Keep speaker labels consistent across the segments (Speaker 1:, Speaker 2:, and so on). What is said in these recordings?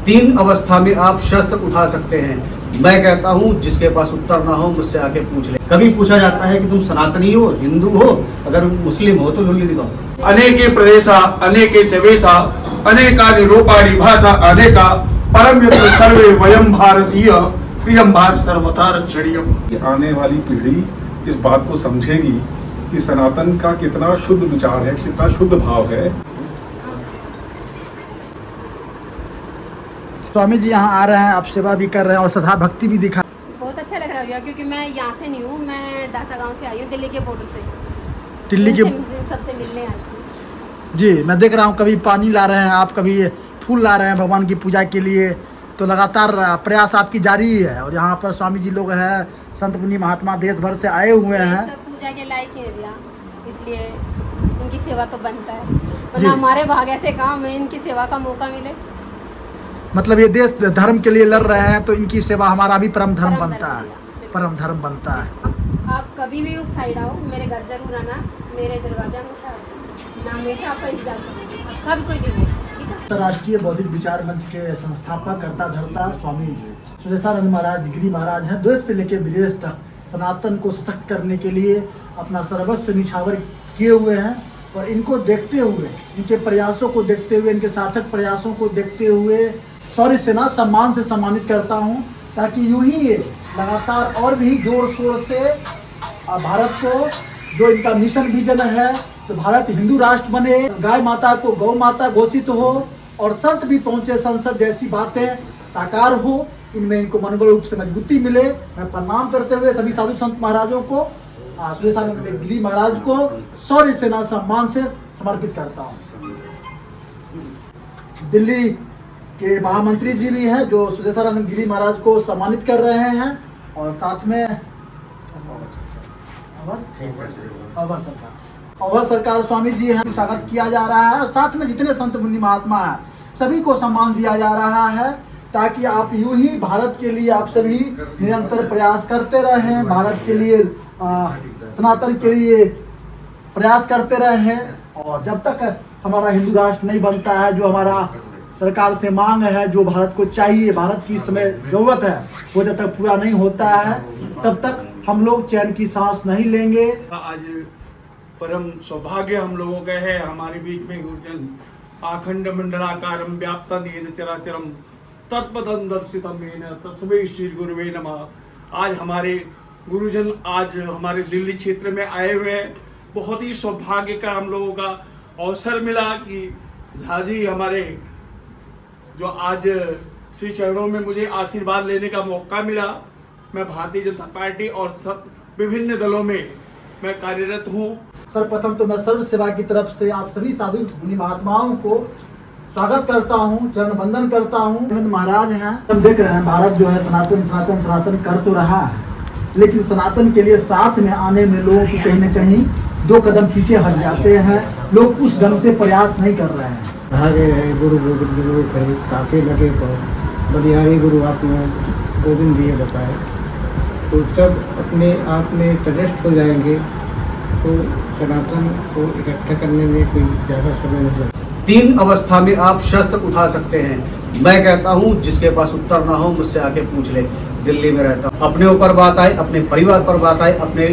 Speaker 1: तीन अवस्था में आप शस्त्र उठा सकते हैं। मैं कहता हूँ जिसके पास उत्तर ना हो मुझसे आके पूछ ले। कभी पूछा जाता है कि तुम सनातनी हो, हिंदू हो, अगर मुस्लिम हो तो लुल्ली दिखाओ।
Speaker 2: अनेके प्रदेशा अनेके चवेशा अनेका निरूपाणी भाषा अनेका परम यत्र सर्वे वयम भारतीय प्रियम भाग सर्वथा रक्षणीयम।
Speaker 3: आने वाली पीढ़ी इस बात को समझेगी कि सनातन का कितना शुद्ध विचार है, कितना शुद्ध भाव है।
Speaker 4: स्वामी जी यहाँ आ रहे हैं, आप सेवा भी कर रहे हैं और श्रद्धा भक्ति भी दिखा।
Speaker 5: बहुत अच्छा लग रहा है भैया, क्योंकि मैं यहाँ से नहीं हूँ, मैं डासा गांव से आई हूँ, दिल्ली के बॉर्डर से।
Speaker 4: दिल्ली के
Speaker 5: सबसे मिलने आई थी
Speaker 4: जी। मैं देख रहा हूँ कभी पानी ला रहे हैं आप, कभी फूल ला रहे हैं भगवान की पूजा के लिए, तो लगातार प्रयास आपकी जारी ही है। और यहाँ पर स्वामी जी लोग हैं, संत मुनि महात्मा देश भर से आए हुए हैं।
Speaker 5: सब पूजा के लायक है भैया, इसलिए इनकी सेवा तो बनता है, वरना हमारे भाग ऐसे काम है इनकी सेवा का मौका मिले।
Speaker 4: मतलब ये देश धर्म के लिए लड़ रहे हैं, तो इनकी सेवा हमारा भी परम धर्म बनता है, परम धर्म बनता है।
Speaker 5: आप कभी भी उस साइड आओ, मेरे घर जरूर आना, मेरे दरवाजा हमेशा आपका इंतजार करूँगी, सब कोई भी।
Speaker 4: अंतर्राष्ट्रीय बौद्धिक विचार मंच के संस्थापक करता धरता स्वामी सुरेशानंद महाराज गिरी महाराज हैं। देश से लेकर विदेश तक सनातन को सशक्त करने के लिए अपना सर्वस्व निछावर किए हुए हैं। और इनको देखते हुए, इनके प्रयासों को देखते हुए, इनके सार्थक प्रयासों को देखते हुए सौर्य सेना सम्मान से सम्मानित करता हूं, ताकि यूं ही ये लगातार और भी जोर शोर से भारत को, जो इनका मिशन विजन है, तो भारत हिंदू राष्ट्र बने, गाय माता को गौ माता घोषित हो और संत भी पहुंचे, संसद जैसी बातें साकार हो, इनमें इनको मनोबल रूप से मजबूती मिले। मैं प्रणाम करते हुए सभी साधु संत महाराजों को, सुरेशानंद गिरी महाराज को सौर्य सेना सम्मान से समर्पित करता हूँ। दिल्ली के महामंत्री जी भी हैं जो सुरेशानंद गिरी महाराज को सम्मानित कर रहे हैं, और साथ में अवर सरकार स्वामी जी हैं, स्वागत किया जा रहा है। और साथ में जितने संत मुनि महात्मा हैं सभी को सम्मान दिया जा रहा है, ताकि आप यूं ही भारत के लिए आप सभी निरंतर प्रयास करते रहें, भारत के लिए सनातन के लिए प्रयास करते रहें। और जब तक हमारा हिंदू राष्ट्र नहीं बनता है, जो हमारा सरकार से मांग है, जो भारत को चाहिए, भारत की समय जरूरत है, वो जब तक पूरा नहीं होता है तब तक हम लोग चैन की सांस नहीं लेंगे।
Speaker 2: आज परम सौभाग्य हम लोगों का है, हमारे बीच में गुरुजन आखंड मंडलाकारम व्याप्तम येन चराचरम तत्पदं दर्शितम येन तस्मै श्री गुरुवे नमः। आज हमारे गुरुजन आज हमारे दिल्ली क्षेत्र में आए हुए हैं। बहुत ही सौभाग्य का हम लोगों का अवसर मिला कि झाजी हमारे जो आज श्री चरणों में मुझे आशीर्वाद लेने का मौका मिला। मैं भारतीय जनता पार्टी और सब विभिन्न दलों में मैं कार्यरत हूँ।
Speaker 4: सर्वप्रथम तो मैं सर्व सेवा की तरफ से आप सभी साधु मुनि महात्माओं को स्वागत करता हूँ, चरण वंदन करता हूँ। महाराज हैं, हम देख रहे हैं भारत जो है सनातन सनातन सनातन कर तो रहा है, लेकिन सनातन के लिए साथ में आने में लोगों को कहीं न कहीं दो कदम पीछे हट जाते हैं, लोग उस ढंग से प्रयास नहीं कर रहे हैं।
Speaker 6: आगे है गुरु गोविंद गुरु खड़ी ताके लगे पर बलिहारी गुरु आपने गोविंद दिए बताए, तो सब अपने आप में तटस्थ हो जाएंगे, तो सनातन को इकट्ठा करने में कोई ज़्यादा समय नहीं लगता।
Speaker 1: तीन अवस्था में आप शस्त्र उठा सकते हैं। मैं कहता हूँ जिसके पास उत्तर ना हो मुझसे आके पूछ ले। दिल्ली में रहता हूँ, अपने ऊपर बात आए, अपने परिवार पर बात आए, अपने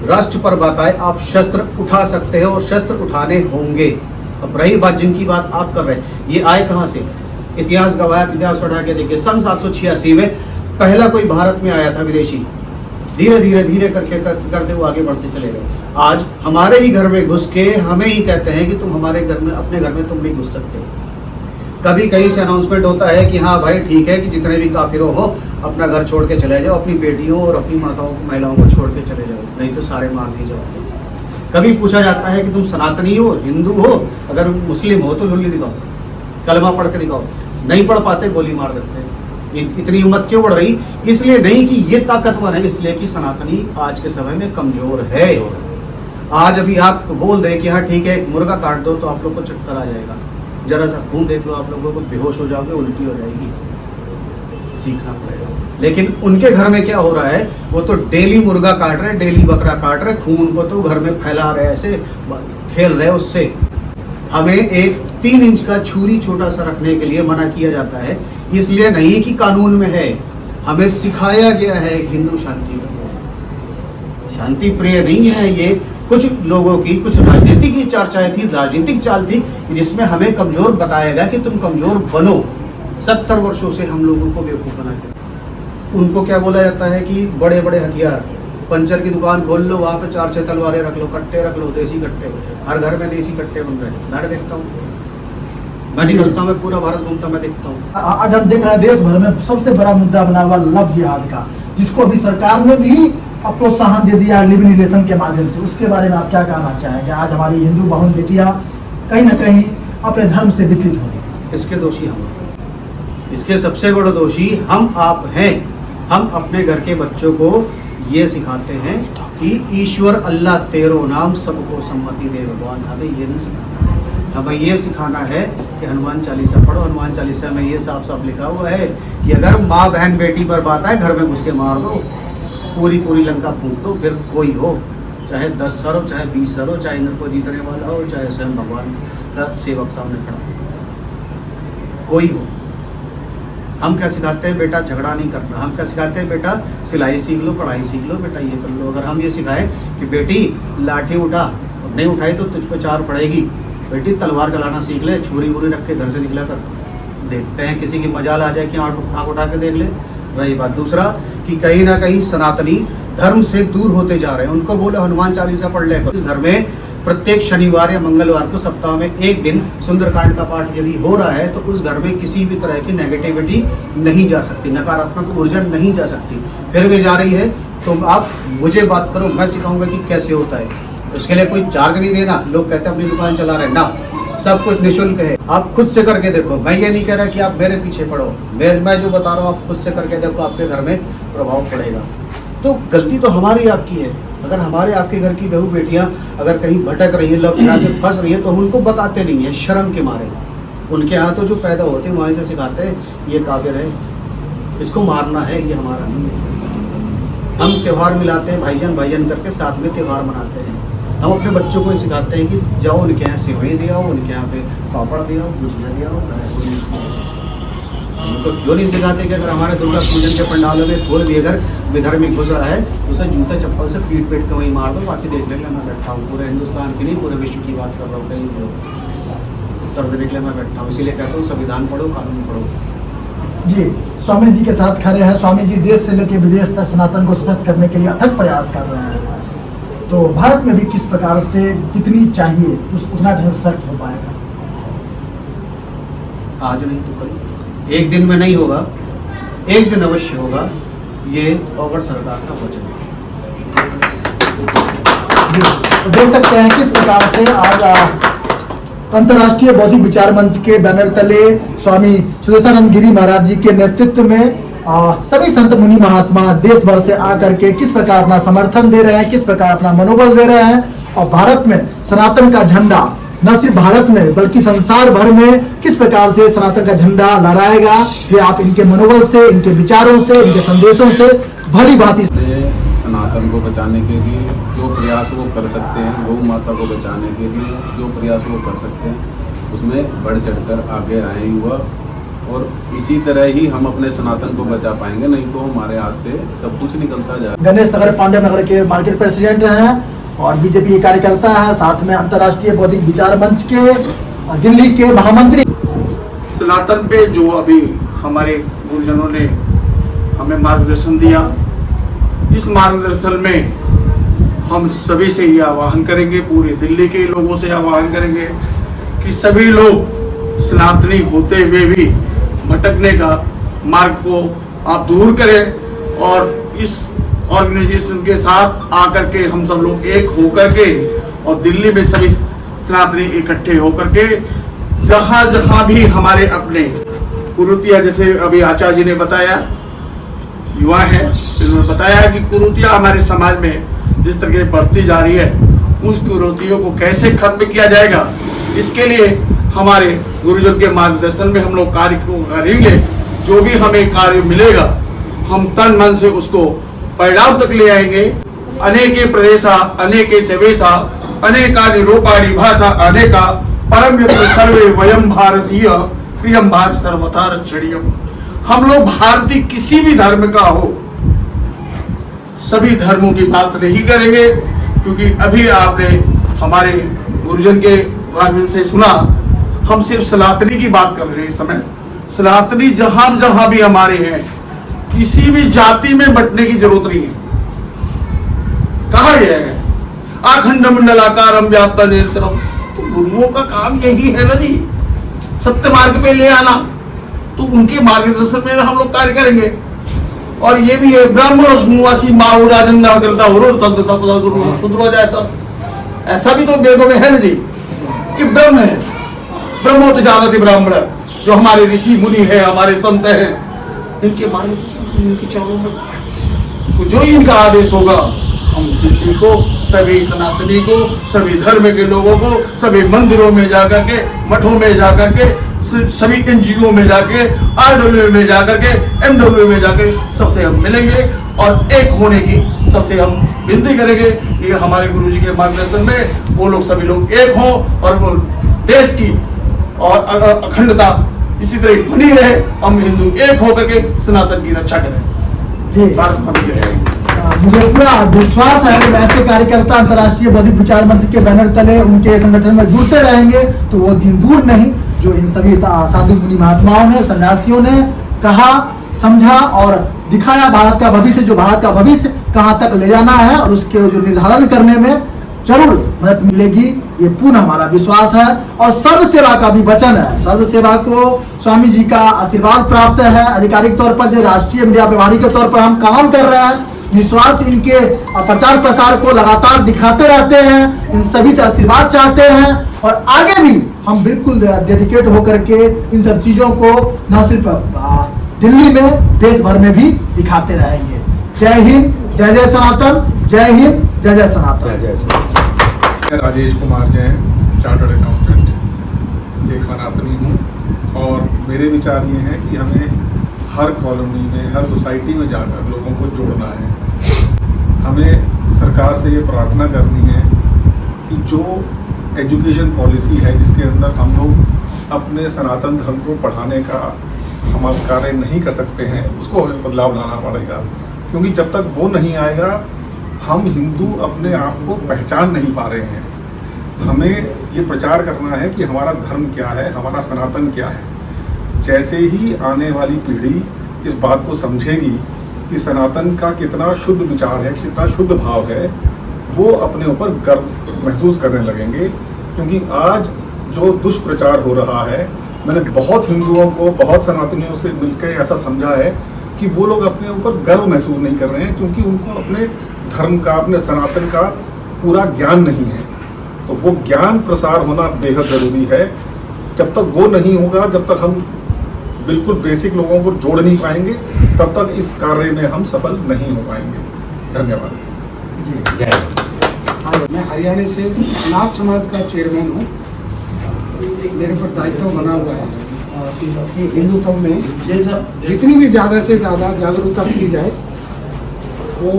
Speaker 1: राष्ट्र पर बात आए, आप शस्त्र उठा सकते हैं और शस्त्र उठाने होंगे। अब रही बात जिनकी बात आप कर रहे हैं, ये आए कहाँ से? इतिहास गवाह, इतिहास उठा के देखिए, सन 786 में पहला कोई भारत में आया था विदेशी, धीरे धीरे धीरे करते हुए आगे बढ़ते चले गए। आज हमारे ही घर में घुस के हमें ही कहते हैं कि तुम हमारे घर में, अपने घर में तुम नहीं घुस सकते। कभी कहीं से अनाउंसमेंट होता है कि हाँ भाई ठीक है कि जितने भी काफिरों हो अपना घर छोड़ के चले जाओ, अपनी बेटियों और अपनी माताओं को, महिलाओं को छोड़ के चले जाओ, नहीं तो सारे मार दिए जाओ। कभी पूछा जाता है कि तुम सनातनी हो, हिंदू हो, अगर मुस्लिम हो तो लुल्ली दिखाओ, कलमा पढ़ के दिखाओ। नहीं पढ़ पाते, गोली मार देते हैं। इतनी हिम्मत क्यों बढ़ रही? इसलिए नहीं कि ये ताकतवर है, इसलिए कि सनातनी आज के समय में कमजोर है। आज अभी आप बोल रहे कि हाँ ठीक है मुर्गा काट दो तो आप लोग को चक्कर आ जाएगा, जरा सा खून देख लो आप लोगों को बेहोश हो जाओगे, उल्टी हो जाएगी। सीखना पड़ेगा। लेकिन उनके घर में क्या हो रहा है, वो तो डेली मुर्गा काट रहे, डेली बकरा काट रहे, खून को तो घर में फैला रहे, ऐसे खेल रहे उससे। हमें एक 3 इंच का छुरी छोटा सा रखने के लिए मना किया जाता है, इसलिए नहीं कि कानून में है, हमें सिखाया गया है हिंदू शांति प्रिय। शांति प्रिय नहीं है ये, कुछ लोगों की कुछ राजनीतिक की चर्चाएं थी, राजनीतिक चाल थी, जिसमें हमें कमजोर बताया गया कि तुम कमजोर बनो। 70 वर्षों से हम लोगों को बेवकूफ बना के, उनको क्या बोला जाता है कि बड़े बड़े हथियार, पंचर की दुकान खोल लो, वहाँ पे 4-6 तलवारें रख लो, कट्टे रख लो, देसी कट्टे, हर घर में देसी कट्टे बन रहे हैं। मैं देखता हूँ, मैं निकलता हूँ, मैं पूरा भारत घूमता, मैं देखता हूँ।
Speaker 4: आज हम देख रहे हैं देश भर में सबसे बड़ा मुद्दा बना हुआ लव जिहाद का, जिसको अभी सरकार ने भी प्रोत्साहन दे दिया लिव इन रिलेशन के माध्यम से। उसके बारे में आप क्या कहना चाहेंगे? आज हमारी हिंदू बहन बेटियां कहीं ना कहीं अपने धर्म से विचलित हो गई।
Speaker 1: इसके दोषी हम हैं। इसके सबसे बड़े दोषी हम आप हैं। हम अपने घर के बच्चों को ये सिखाते हैं कि ईश्वर अल्लाह तेरो नाम सबको सम्मति दे भगवान। हमें ये नहीं सिखाना है, हमें ये सिखाना है कि हनुमान चालीसा पढ़ो। हनुमान चालीसा में ये साफ साफ लिखा हुआ है कि अगर माँ बहन बेटी पर बात आए, घर में घुस के मार दो, पूरी लंका फूंक दो, फिर कोई हो, चाहे 10 सर हो, चाहे 20 सर हो, चाहे इंद्र को जीतने वाला हो, चाहे स्वयं भगवान का सेवक सामने खड़ा हो, कोई हो। हम क्या सिखाते हैं? बेटा झगड़ा नहीं करना। हम क्या सिखाते हैं? बेटा सिलाई सीख लो, पढ़ाई सीख लो, बेटा ये कर लो। अगर हम ये सिखाएं कि बेटी लाठी उठा, नहीं उठाई तो तुझ पे 4 पड़ेगी, बेटी तलवार चलाना सीख ले, छुरी वुरी रख के घर से निकला कर, देखते हैं किसी की मजाल आ जाए कि आँख उठा के देख ले। रही बात दूसरा कि कहीं ना कहीं सनातनी धर्म से दूर होते जा रहे हैं। उनको बोले हनुमान चालीसा पढ़ ले। इस घर में प्रत्येक शनिवार या मंगलवार को सप्ताह में एक दिन सुंदरकांड का पाठ यदि हो रहा है तो उस घर में किसी भी तरह की नेगेटिविटी नहीं जा सकती, नकारात्मक ऊर्जा नहीं जा सकती। फिर भी जा रही है तो आप मुझे बात करो, मैं सिखाऊंगा कि कैसे होता है। उसके लिए कोई चार्ज नहीं देना। लोग कहते हैं अपनी दुकान चला रहे ना, सब कुछ निःशुल्क है। आप खुद से करके देखो। मैं ये नहीं कह रहा कि आप मेरे पीछे पढ़ो, मैं जो बता रहा हूँ आप खुद से करके देखो, आपके घर में प्रभाव पड़ेगा। तो गलती तो हमारी आपकी है। अगर हमारे आपके घर की बहू बेटियां अगर कहीं भटक रही हैं, लव के फंस रही हैं, तो हम उनको बताते नहीं हैं शर्म के मारे। उनके यहाँ तो जो पैदा होते हैं वहीं से सिखाते हैं ये काफिर है, इसको मारना है, ये हमारा नहीं है। हम त्यौहार मिलाते हैं, भाईजान भाईजान करके साथ में त्यौहार मनाते हैं। हम अपने बच्चों को सिखाते हैं कि जाओ उनके यहाँ सेवई दे आओ, उनके यहाँ पे पापड़ दे आओ, गुजिया दे आओ। उनको क्यों नहीं सिखाते कि अगर हमारे दुर्गा पूजन के पंडालों में कोई भी अगर विधर्म में घुस रहा है उसे जूता चप्पल से पीट के वहीं मार दो, बाकी देख लेंगे। मैं बैठा हूँ, पूरे हिंदुस्तान की नहीं पूरे विश्व की बात कर रहा हूँ, कहीं नहीं उत्तर देने के लिए मैं बैठा हूँ। इसीलिए कहता हूँ संविधान पढ़ो, कानून पढ़ो।
Speaker 4: जी, स्वामी जी के साथ खड़े हैं। स्वामी जी देश से लेकर विदेश तक सनातन को सशक्त करने के लिए अथक प्रयास कर रहे हैं। तो भारत में भी किस प्रकार से जितनी चाहिए उतना ढंग से सशक्त हो पाएगा?
Speaker 1: आज नहीं तो कल, एक दिन में नहीं होगा, एक दिन अवश्य होगा। ये अवगढ़ सरकार का वचन है।
Speaker 4: तो देख सकते हैं किस प्रकार से आज अंतर्राष्ट्रीय बौद्धिक विचार मंच के बैनर तले स्वामी सुदेशानंद गिरी महाराज जी के नेतृत्व में सभी संत मुनि महात्मा देश भर से आकर के किस प्रकार अपना समर्थन दे रहे हैं, किस प्रकार अपना मनोबल दे रहे हैं। और भारत में सनातन का झंडा न सिर्फ भारत में बल्कि संसार भर में किस प्रकार से सनातन का झंडा लहराएगा, ये आप इनके मनोबल से, इनके विचारों से, इनके संदेशों से भली भांति।
Speaker 7: सनातन को बचाने के लिए जो प्रयास वो कर सकते हैं, गौ माता को बचाने के लिए जो प्रयास वो कर सकते हैं, उसमें बढ़ चढ़कर आगे आए युवा। और इसी तरह ही हम अपने सनातन को बचा पाएंगे, नहीं तो हमारे हाथ से सब कुछ निकलता जाए।
Speaker 4: गणेश नगर पांडे नगर के मार्केट प्रेसिडेंट हैं और बीजेपी के कार्यकर्ता है, साथ में अंतर्राष्ट्रीय बौद्धिक विचार मंच के दिल्ली के महामंत्री।
Speaker 2: सनातन पे जो अभी हमारे गुरुजनों ने हमें मार्गदर्शन दिया, इस मार्गदर्शन में हम सभी से ये आह्वान करेंगे, पूरे दिल्ली के लोगों से आह्वान करेंगे कि सभी लोग सनातनी होते हुए भी भटकने का मार्ग को आप दूर करें और इस ऑर्गेनाइजेशन के साथ आकर के हम सब लोग एक होकर के और दिल्ली में सभी सनातनी इकट्ठे होकर के जहाँ जहाँ भी हमारे अपने कुरीतियाँ, जैसे अभी आचार्य जी ने बताया, युवा है, इन्होंने बताया कि कुरीतियाँ हमारे समाज में जिस तरह से बढ़ती जा रही है, उस कुरीतियों को कैसे खत्म किया जाएगा, इसके लिए हमारे गुरुजन के मार्गदर्शन में हम लोग कार्य को करेंगे। जो भी हमें कार्य मिलेगा हम तन मन से उसको परिणाम तक ले आएंगे। अनेके प्रदेशा अनेके चवेशा अनेका निरूपाणी भाषा अनेका परम यत्र सर्वे वयम भारतीय प्रियम भाग सर्वथा रक्षणीयम। हम लोग भारतीय किसी भी धर्म का हो, सभी धर्मों की बात नहीं करेंगे, क्योंकि अभी आपने हमारे गुरुजन के वार्मिन से सुना, हम सिर्फ सनातनी की बात कर रहे हैं इस समय। सनातनी जहां जहां भी हमारे हैं, किसी भी जाति में बंटने की जरूरत नहीं है। कहा गया है आखंड मंडलाकारम व्याप्त निरंतरम। तो गुरुओं का काम यही है ना जी, सत्य मार्ग पे ले आना। तो उनके मार्गदर्शन में हम लोग कार्य करेंगे। और ये भी है ब्राह्मण सुनवासी माहू राजंदा करता हो गुरु शुद्र हो जाए तो ऐसा भी तो वेदों में है ना जी कि ब्रह्म है, ब्रह्मोत जानति ब्राह्मण, जो हमारे ऋषि मुनि है, हमारे संत हैं, इनके मार्गदर्शन इनके चरणों में जो इनका आदेश होगा, हम दिल्ली को, सभी सनातनी को, सभी धर्म के लोगों को, सभी मंदिरों में जाकर के, मठों में जाकर के, सभी एनजीओ में जाके, आरडब्ल्यू में जाकर के, एमडब्ल्यू में जाकर सबसे हम मिलेंगे और एक होने की सबसे हम विनती करेंगे कि हमारे गुरुजी के मार्गदर्शन में वो लोग सभी लोग एक हों और वो देश की और अखंडता इसी तरह बनी रहे। हम हिंदू एक होकर के सनातन की रक्षा करें।
Speaker 4: जी
Speaker 2: भारत माता की जय।
Speaker 4: मुझे पूरा विश्वास है कि ऐसे कार्यकर्ता अंतर्राष्ट्रीय बौद्धिक विचार मंच के बैनर तले उनके संगठन में जुड़ते रहेंगे तो वो दिन दूर नहीं जो इन सभी साधु मुनि महात्माओं ने, सन्यासियों ने कहा, समझा और दिखाया भारत का भविष्य, जो भारत का भविष्य कहाँ तक ले जाना है और उसके जो निर्धारण करने में जरूर मदद मिलेगी, ये पूर्ण हमारा विश्वास है। और सर्व सेवा का भी वचन है, सर्व सेवा को स्वामी जी का आशीर्वाद प्राप्त है। आधिकारिक तौर पर जो राष्ट्रीय मीडिया प्रभारी के तौर पर हम काम कर रहे हैं, निस्वार्थ इनके प्रचार प्रसार को लगातार दिखाते रहते हैं, इन सभी से आशीर्वाद चाहते हैं और आगे भी हम बिल्कुल डेडिकेट होकर के इन सब चीजों को न सिर्फ दिल्ली में, देश भर में भी दिखाते रहेंगे। जय हिंद, जय जय सनातन, जय हिंद, जय जय सनातन।
Speaker 3: मैं राजेश कुमार जैन, चार्टर्ड अकाउंटेंट, एक सनातनी हूँ और मेरे विचार ये हैं कि हमें हर कॉलोनी में, हर सोसाइटी में जाकर लोगों को जोड़ना है। हमें सरकार से ये प्रार्थना करनी है कि जो एजुकेशन पॉलिसी है जिसके अंदर हम लोग अपने सनातन धर्म को पढ़ाने का हम कार्य नहीं कर सकते हैं, उसको हमें बदलाव लाना पड़ेगा। क्योंकि जब तक वो नहीं आएगा, हम हिंदू अपने आप को पहचान नहीं पा रहे हैं। हमें ये प्रचार करना है कि हमारा धर्म क्या है, हमारा सनातन क्या है। जैसे ही आने वाली पीढ़ी इस बात को समझेगी कि सनातन का कितना शुद्ध विचार है, कितना शुद्ध भाव है, वो अपने ऊपर गर्व महसूस करने लगेंगे। क्योंकि आज जो दुष्प्रचार हो रहा है, मैंने बहुत हिंदुओं को, बहुत सनातनियों से मिलकर ऐसा समझा है कि वो लोग अपने ऊपर गर्व महसूस नहीं कर रहे हैं, क्योंकि उनको अपने धर्म का, अपने सनातन का पूरा ज्ञान नहीं है। तो वो ज्ञान प्रसार होना बेहद ज़रूरी है। जब तक वो नहीं होगा, जब तक हम बिल्कुल बेसिक लोगों को जोड़ नहीं पाएंगे, तब तक इस कार्य में हम सफल नहीं हो पाएंगे। धन्यवाद।
Speaker 8: मैं हरियाणा से नाथ समाज का चेयरमैन हूँ। मेरे पर दायित्व बना हुआ है कि हिंदुत्व में जितनी भी ज़्यादा से ज़्यादा जागरूकता की जाए, वो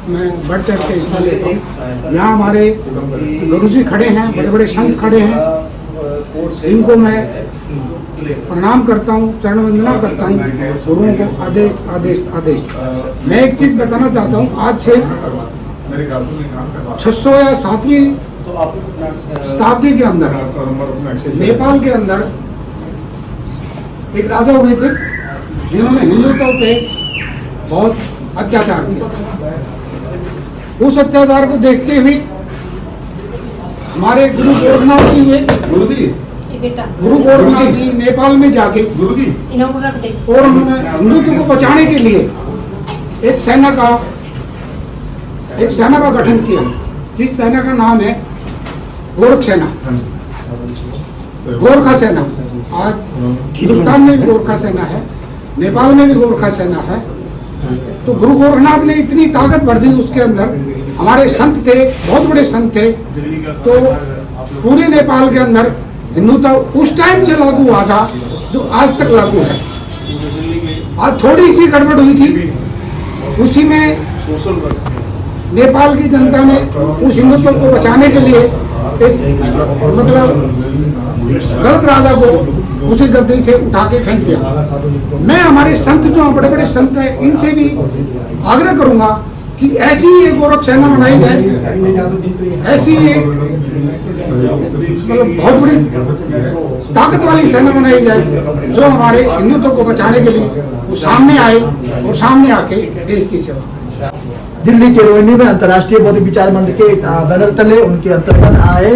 Speaker 8: मैं बढ़ चढ़ के हिस्सा लेता हूँ। यहाँ हमारे गुरुजी खड़े हैं, बड़े बड़े संत खड़े हैं, इनको मैं प्रणाम करता हूँ, चरण वंदना करता हूँ। गुरुओं को आदेश आदेश आदेश। मैं एक चीज़ बताना चाहता हूँ, आज से 600 या 7वीं शताब्दी के अंदर नेपाल के अंदर एक राजा हुए थे जिन्होंने हिंदुत्व पे बहुत अत्याचार किया। उस अत्याचार को देखते हुए हमारे गुरु गोरखनाथ जी हुए, गुरु गोरखनाथ जी नेपाल में जाके और उन्होंने हिंदुत्व को बचाने के लिए एक सेना का गठन किया, जिस सेना का नाम है गोरख सेना, गोरखा सेना। आज हिंदुस्तान में भी गोरखा सेना है, नेपाल में भी गोरखा सेना है। तो गुरु गोरखनाथ ने इतनी ताकत भर दी उसके अंदर। हमारे संत थे, बहुत बड़े संत थे, तो पूरे नेपाल के अंदर हिंदुत्व उस टाइम से लागू हुआ था जो आज तक लागू है। आज थोड़ी सी गड़बड़ हुई थी, उसी में नेपाल की जनता ने उस हिंदुत्व को बचाने के लिए एक मतलब गलत राजा को उसी गद्दी से उठा के फेंक दिया। मैं हमारे संत जो बड़े बड़े संत हैं इनसे भी आग्रह करूंगा कि ऐसी एक गोरख सेना बनाई जाए, ऐसी एक मतलब बहुत बड़ी ताकत वाली सेना बनाई जाए जो हमारे हिंदुत्व को बचाने के लिए वो सामने आए और सामने आके देश की सेवा करे।
Speaker 4: दिल्ली के रोहिणी में अंतर्राष्ट्रीय बौद्धिक विचार मंच के बैनर तले उनके अंतर्गत आए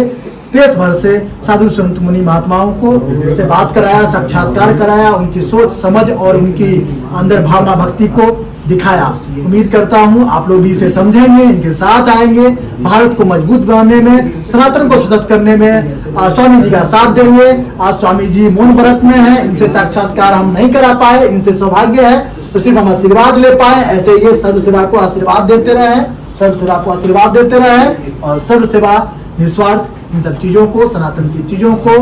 Speaker 4: देश भर से साधु संत मुनि महात्माओं को से बात कराया, साक्षात्कार कराया, उनकी सोच समझ और उनकी अंदर भावना भक्ति को दिखाया। उम्मीद करता हूं आप लोग भी इसे समझेंगे, इनके साथ आएंगे, भारत को मजबूत बनाने में, सनातन को सशक्त करने में स्वामी जी का साथ देंगे। आज स्वामी जी मौन व्रत में हैं, इनसे साक्षात्कार हम नहीं करा पाए, इनसे सौभाग्य है तो सिर्फ हम आशीर्वाद ले पाए। ऐसे ये सर्व सेवा को आशीर्वाद देते रहे, सर्व सेवा को आशीर्वाद देते रहे और सर्व सेवा निस्वार्थ इन सब चीजों को, सनातन की चीजों को,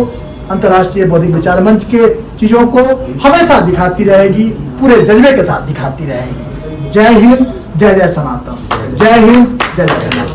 Speaker 4: अंतर्राष्ट्रीय बौद्धिक विचार मंच के चीजों को हमेशा दिखाती रहेगी, पूरे जज्बे के साथ दिखाती रहेगी। जय हिंद, जय जय सनातन। जय हिंद, जय जय सनातन।